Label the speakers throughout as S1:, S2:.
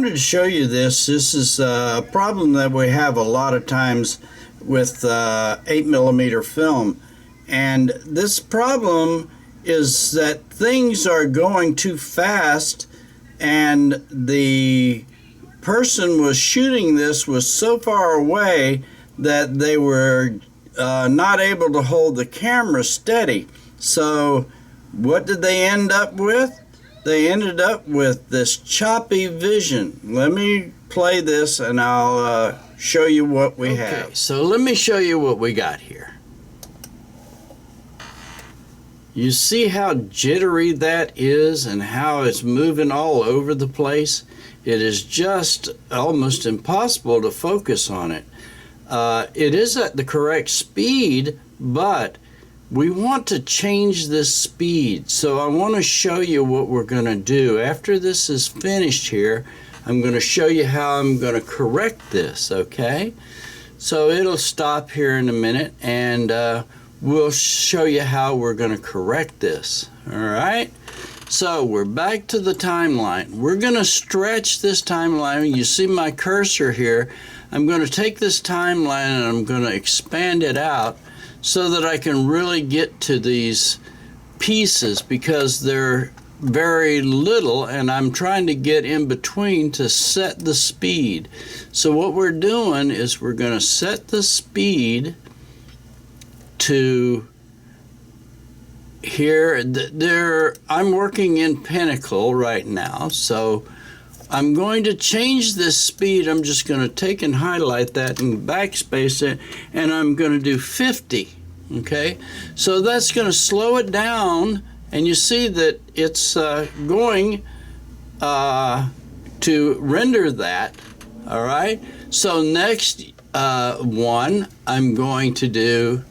S1: wanted to show you this. This is a problem that we have a lot of times with 8mm film. And this problem is that things are going too fast, and the person was shooting this was so far away that they were not able to hold the camera steady. So what did they end up with? They ended up with this choppy vision. Let me play this and I'll show you what we have.
S2: Okay, so let me show you what we got here. You see how jittery that is and how it's moving all over the place? It is just almost impossible to focus on it. It is at the correct speed, but we want to change this speed. So I want to show you what we're going to do. After this is finished here, I'm going to show you how I'm going to correct this, okay? So it'll stop here in a minute, and we'll show you how we're going to correct this, all right? So we're back to the timeline. We're going to stretch this timeline. You see my cursor here. I'm going to take this timeline and I'm going to expand it out so that I can really get to these pieces, because they're very little and I'm trying to get in between to set the speed. So what we're doing is we're going to set the speed to here. I'm working in Pinnacale right now, so I'm going to change this speed. I'm just going to take and highlight that and backspace it, and I'm going to do 50, okay? So that's going to slow it down, and you see that it's going to render that, all right? So next one, I'm going to do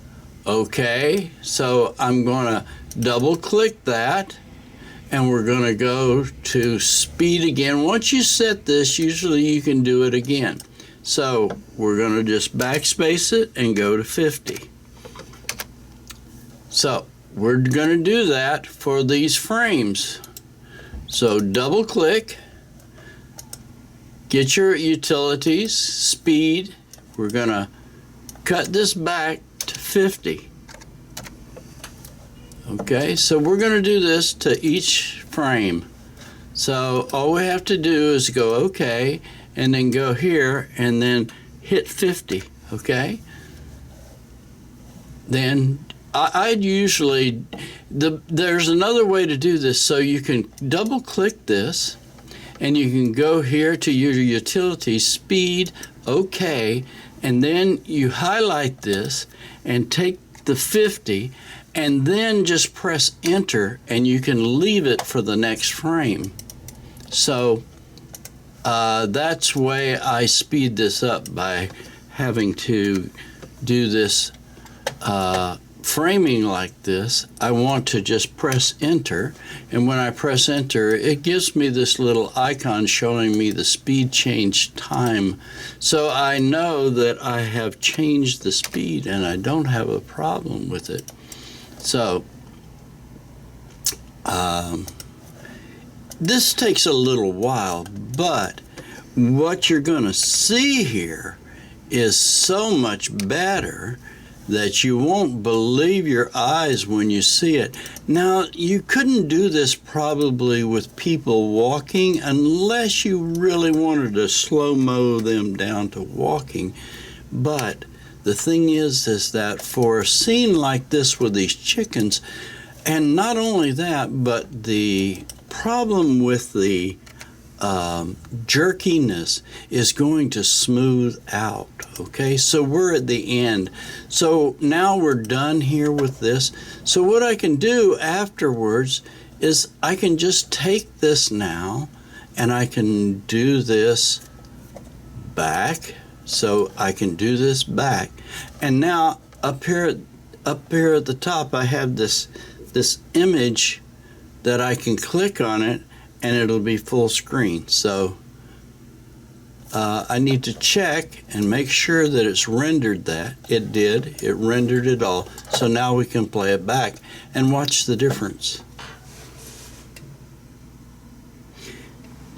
S2: okay. So I'm going to double click that, and we're going to go to speed again. Once you set this, usually you can do it again. So we're going to just backspace it and go to 50. So we're going to do that for these frames. So double click, get your utilities, speed. We're going to cut this back to 50. Okay, so we're going to do this to each frame. So all we have to do is go okay, and then go here and then hit 50, okay? Then I'd usually, there's another way to do this. So you can double click this and you can go here to your utility, speed, okay, and then you highlight this and take the 50 and then just press enter, and you can leave it for the next frame. So that's the way I speed this up, by having to do this framing like this. I want to just press enter, and when I press enter, it gives me this little icon showing me the speed change time. So I know that I have changed the speed and I don't have a problem with it. So this takes a little while, but what you're going to see here is so much better that you won't believe your eyes when you see it. Now, you couldn't do this probably with people walking unless you really wanted to slow-mo them down to walking. But the thing is that for a scene like this with these chickens, and not only that, but the problem with the jerkiness is going to smooth out, okay? So we're at the end. So now we're done here with this. So what I can do afterwards is I can just take this now and I can do this back. So I can do this back. And now up here at the top, I have this image that I can click on it and it'll be full screen. So I need to check and make sure that it's rendered that. It did. It rendered it all. So now we can play it back and watch the difference.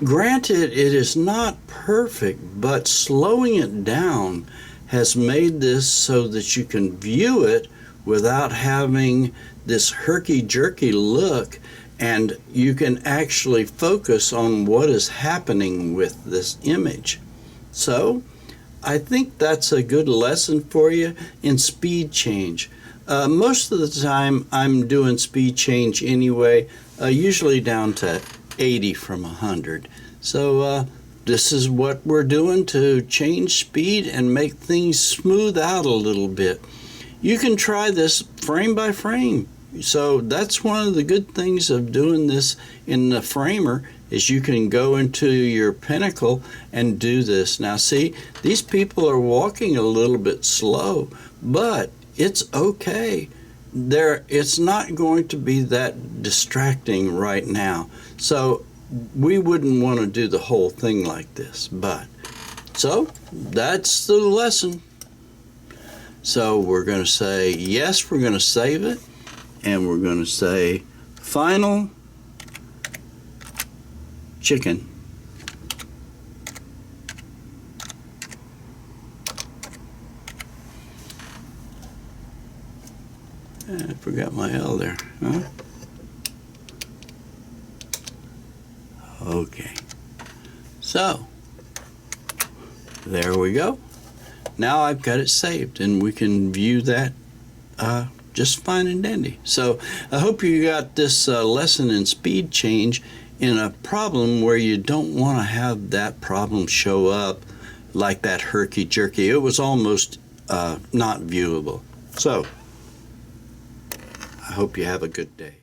S2: Granted, it is not perfect, but slowing it down has made this so that you can view it without having this herky-jerky look, and you can actually focus on what is happening with this image. So, I think that's a good lesson for you in speed change. Most of the time I'm doing speed change anyway, usually down to 80 from 100. So this is what we're doing to change speed and make things smooth out a little bit. You can try this frame by frame. So that's one of the good things of doing this in the framer, is you can go into your Pinnacale and do this. Now see, these people are walking a little bit slow, but it's okay. It's not going to be that distracting right now. So we wouldn't want to do the whole thing like this, but so that's the lesson. So we're going to say yes, we're going to save it, and we're going to say final chicken. I forgot my L there, huh? Okay, so there we go. Now I've got it saved, and we can view that just fine and dandy. So I hope you got this lesson in speed change in a problem where you don't want to have that problem show up like that herky-jerky. It was almost not viewable. So I hope you have a good day.